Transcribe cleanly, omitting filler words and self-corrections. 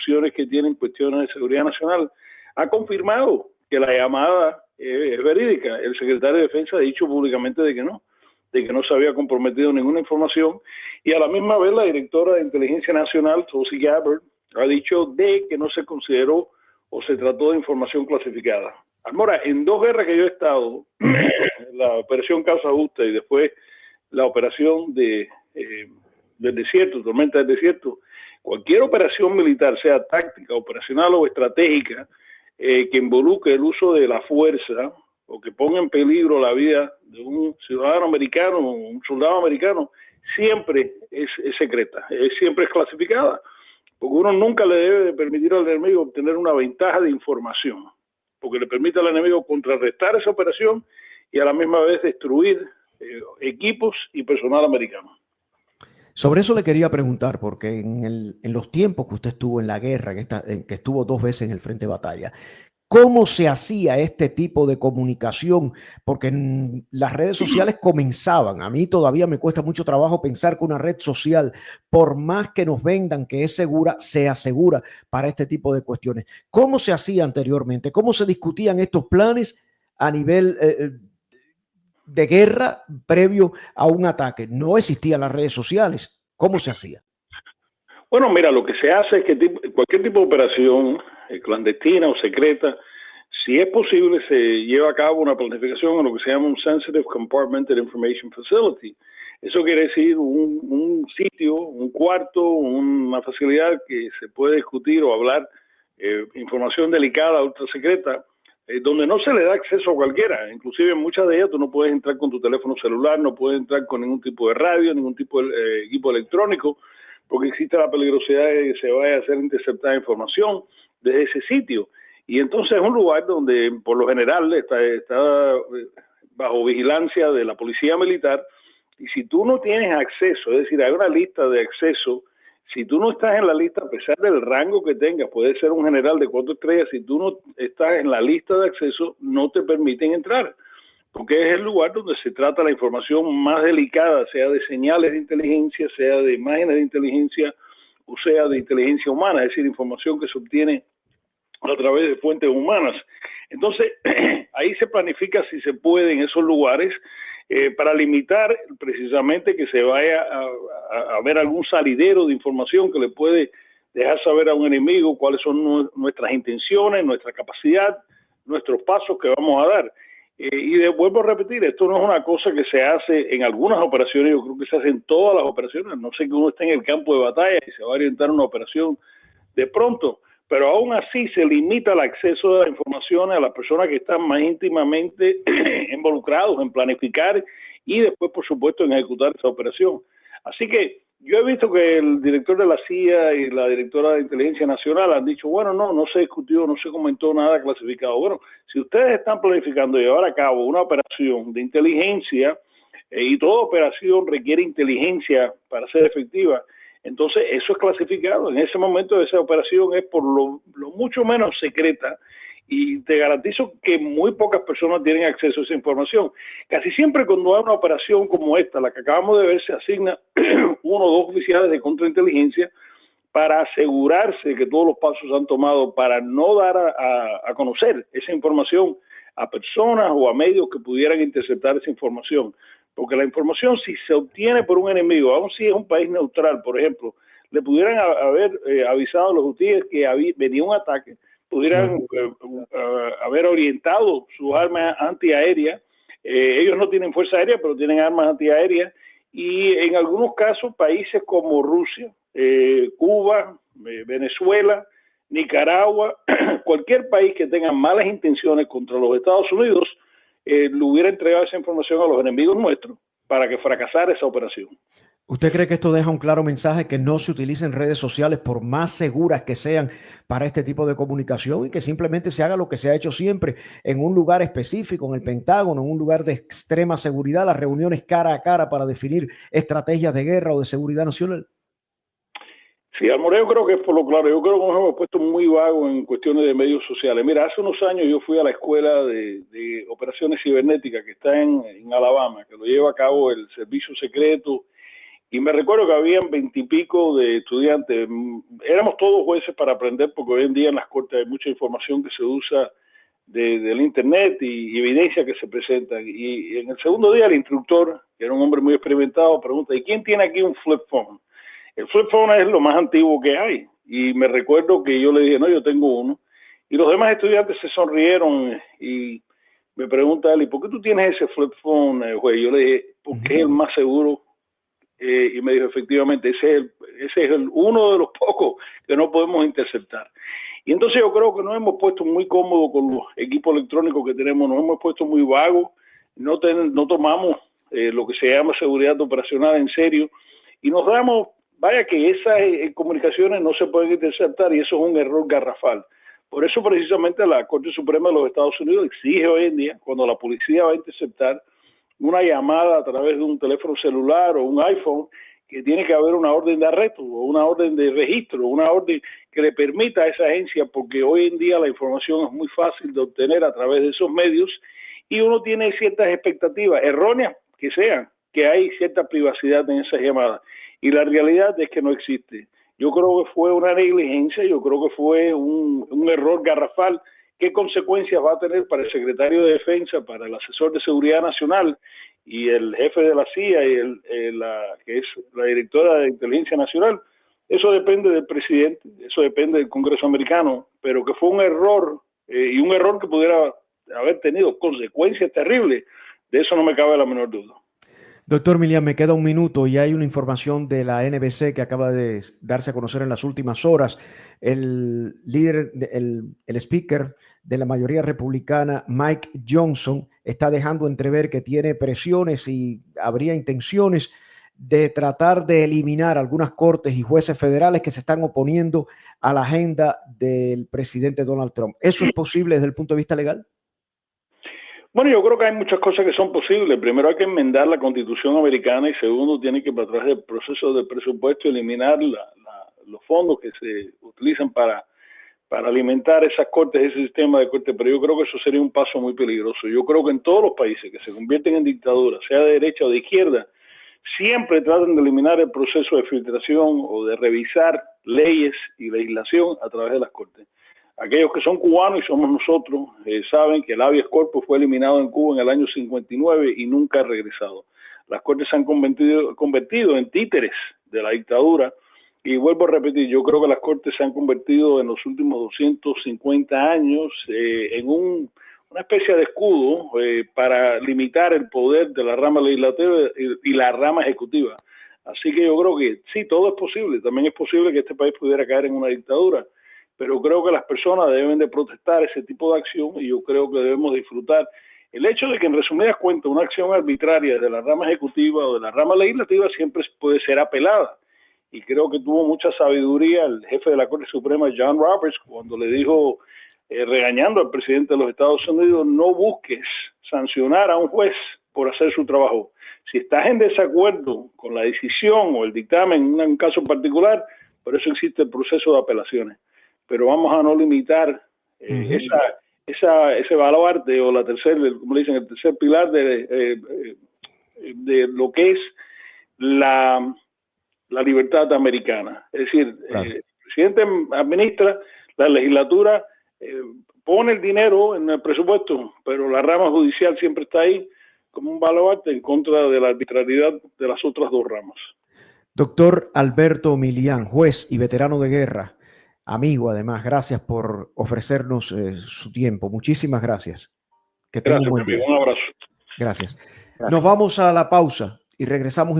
instituciones que tienen cuestiones de seguridad nacional, ha confirmado que la llamada es verídica. El secretario de Defensa ha dicho públicamente de que no se había comprometido ninguna información, y a la misma vez la directora de Inteligencia Nacional, Tulsi Gabbard, ha dicho de que no se consideró o se trató de información clasificada. Almora, en 2 guerras que yo he estado, la operación Causa Justa y después la operación del desierto, Tormenta del Desierto, cualquier operación militar, sea táctica, operacional o estratégica, que involucre el uso de la fuerza o que ponga en peligro la vida de un ciudadano americano o un soldado americano, siempre es secreta, siempre es clasificada, porque uno nunca le debe de permitir al enemigo obtener una ventaja de información, porque le permite al enemigo contrarrestar esa operación y a la misma vez destruir equipos y personal americano. Sobre eso le quería preguntar, porque en los tiempos que usted estuvo en la guerra, que estuvo 2 veces en el frente de batalla, ¿cómo se hacía este tipo de comunicación? Porque las redes sociales comenzaban. A mí todavía me cuesta mucho trabajo pensar que una red social, por más que nos vendan que es segura, sea segura para este tipo de cuestiones. ¿Cómo se hacía anteriormente? ¿Cómo se discutían estos planes a nivel de guerra previo a un ataque? No existían las redes sociales. ¿Cómo se hacía? Bueno, mira, lo que se hace es que cualquier tipo de operación clandestina o secreta, si es posible, se lleva a cabo una planificación en lo que se llama un Sensitive Compartmented Information Facility. Eso quiere decir un sitio, un cuarto, una facilidad que se puede discutir o hablar información delicada, ultra secreta, donde no se le da acceso a cualquiera. Inclusive en muchas de ellas tú no puedes entrar con tu teléfono celular, no puedes entrar con ningún tipo de radio, ningún tipo de equipo electrónico, porque existe la peligrosidad de que se vaya a hacer interceptada información desde ese sitio. Y entonces es un lugar donde por lo general está bajo vigilancia de la policía militar, y si tú no tienes acceso, es decir, hay una lista de acceso, si tú no estás en la lista, a pesar del rango que tengas, puede ser un general de 4 estrellas, si tú no estás en la lista de acceso, no te permiten entrar, porque es el lugar donde se trata la información más delicada, sea de señales de inteligencia, sea de imágenes de inteligencia, o sea de inteligencia humana, es decir, información que se obtiene a través de fuentes humanas. Entonces, ahí se planifica si se puede en esos lugares para limitar precisamente que se vaya a ver algún salidero de información que le puede dejar saber a un enemigo cuáles son nuestras intenciones, nuestra capacidad, nuestros pasos que vamos a dar. Vuelvo a repetir, esto no es una cosa que se hace en algunas operaciones, yo creo que se hace en todas las operaciones. No sé que uno esté en el campo de batalla y se va a orientar a una operación de pronto, pero aún así se limita el acceso de la información a las personas que están más íntimamente involucrados en planificar y después, por supuesto, en ejecutar esa operación. Así que yo he visto que el director de la CIA y la directora de Inteligencia Nacional han dicho, bueno, no se discutió, no se comentó nada clasificado. Bueno, si ustedes están planificando llevar a cabo una operación de inteligencia, y toda operación requiere inteligencia para ser efectiva, entonces eso es clasificado. En ese momento esa operación es por lo mucho menos secreta, y te garantizo que muy pocas personas tienen acceso a esa información. Casi siempre cuando hay una operación como esta, la que acabamos de ver, se asigna 1 o 2 oficiales de contrainteligencia para asegurarse que todos los pasos se han tomado para no dar a conocer esa información a personas o a medios que pudieran interceptar esa información. Porque la información, si se obtiene por un enemigo, aun si es un país neutral, por ejemplo, le pudieran haber avisado a los hutíes que venía un ataque, pudieran haber orientado sus armas antiaéreas. Ellos no tienen fuerza aérea, pero tienen armas antiaéreas, y en algunos casos países como Rusia, Cuba, Venezuela, Nicaragua, cualquier país que tenga malas intenciones contra los Estados Unidos, le hubiera entregado esa información a los enemigos nuestros para que fracasara esa operación. ¿Usted cree que esto deja un claro mensaje que no se utilicen redes sociales por más seguras que sean para este tipo de comunicación, y que simplemente se haga lo que se ha hecho siempre en un lugar específico, en el Pentágono, en un lugar de extrema seguridad, las reuniones cara a cara para definir estrategias de guerra o de seguridad nacional? Sí, Almora, yo creo que es por lo claro. Yo creo que nos hemos puesto muy vagos en cuestiones de medios sociales. Mira, hace unos años yo fui a la escuela de operaciones cibernéticas que está en Alabama, que lo lleva a cabo el servicio secreto Y me recuerdo que habían 20 y pico de estudiantes. Éramos todos jueces para aprender, porque hoy en día en las cortes hay mucha información que se usa del internet y evidencia que se presenta. Y en el segundo día el instructor, que era un hombre muy experimentado, pregunta: ¿y quién tiene aquí un flip phone? El flip phone es lo más antiguo que hay. Y me recuerdo que yo le dije: no, yo tengo uno. Y los demás estudiantes se sonrieron y me pregunta él: ¿y por qué tú tienes ese flip phone, juez? Yo le dije: porque es el más seguro. Y me dijo: efectivamente, ese es uno de los pocos que no podemos interceptar. Y entonces yo creo que nos hemos puesto muy cómodos con los equipos electrónicos que tenemos, nos hemos puesto muy vagos, no tomamos lo que se llama seguridad operacional en serio, y nos damos, vaya que esas comunicaciones no se pueden interceptar, y eso es un error garrafal. Por eso precisamente la Corte Suprema de los Estados Unidos exige hoy en día, cuando la policía va a interceptar una llamada a través de un teléfono celular o un iPhone, que tiene que haber una orden de arresto o una orden de registro, una orden que le permita a esa agencia, porque hoy en día la información es muy fácil de obtener a través de esos medios, y uno tiene ciertas expectativas, erróneas que sean, que hay cierta privacidad en esas llamadas, y la realidad es que no existe. Yo creo que fue una negligencia, yo creo que fue un error garrafal. ¿Qué consecuencias va a tener para el secretario de Defensa, para el asesor de Seguridad Nacional y el jefe de la CIA y que es la directora de Inteligencia Nacional? Eso depende del presidente, eso depende del Congreso americano, pero que fue un error, y un error que pudiera haber tenido consecuencias terribles, de eso no me cabe la menor duda. Doctor Milian, me queda un minuto y hay una información de la NBC que acaba de darse a conocer en las últimas horas. El líder, el speaker de la mayoría republicana, Mike Johnson, está dejando entrever que tiene presiones y habría intenciones de tratar de eliminar algunas cortes y jueces federales que se están oponiendo a la agenda del presidente Donald Trump. ¿Eso es posible desde el punto de vista legal? Bueno, yo creo que hay muchas cosas que son posibles. Primero hay que enmendar la Constitución americana, y segundo tiene que, a través del proceso de presupuesto, eliminar los fondos que se utilizan para alimentar esas cortes, ese sistema de cortes. Pero yo creo que eso sería un paso muy peligroso. Yo creo que en todos los países que se convierten en dictaduras, sea de derecha o de izquierda, siempre tratan de eliminar el proceso de filtración o de revisar leyes y legislación a través de las cortes. Aquellos que son cubanos, y somos nosotros, saben que el habeas corpus fue eliminado en Cuba en el año 59 y nunca ha regresado. Las cortes se han convertido en títeres de la dictadura, y vuelvo a repetir, yo creo que las cortes se han convertido en los últimos 250 años en una especie de escudo para limitar el poder de la rama legislativa y la rama ejecutiva. Así que yo creo que sí, todo es posible. También es posible que este país pudiera caer en una dictadura, pero creo que las personas deben de protestar ese tipo de acción, y yo creo que debemos disfrutar el hecho de que, en resumidas cuentas, una acción arbitraria de la rama ejecutiva o de la rama legislativa siempre puede ser apelada. Y creo que tuvo mucha sabiduría el jefe de la Corte Suprema, John Roberts, cuando le dijo, regañando al presidente de los Estados Unidos: no busques sancionar a un juez por hacer su trabajo. Si estás en desacuerdo con la decisión o el dictamen en un caso particular, por eso existe el proceso de apelaciones. Pero vamos a no limitar ese baluarte o como le dicen, el tercer pilar de lo que es la libertad americana. Es decir, claro, el presidente administra, la legislatura pone el dinero en el presupuesto, pero la rama judicial siempre está ahí como un baluarte en contra de la arbitrariedad de las otras dos ramas. Doctor Alberto Milian, juez y veterano de guerra, amigo además, gracias por ofrecernos su tiempo. Muchísimas gracias. Que tenga un buen día. Un abrazo. Gracias. Nos vamos a la pausa y regresamos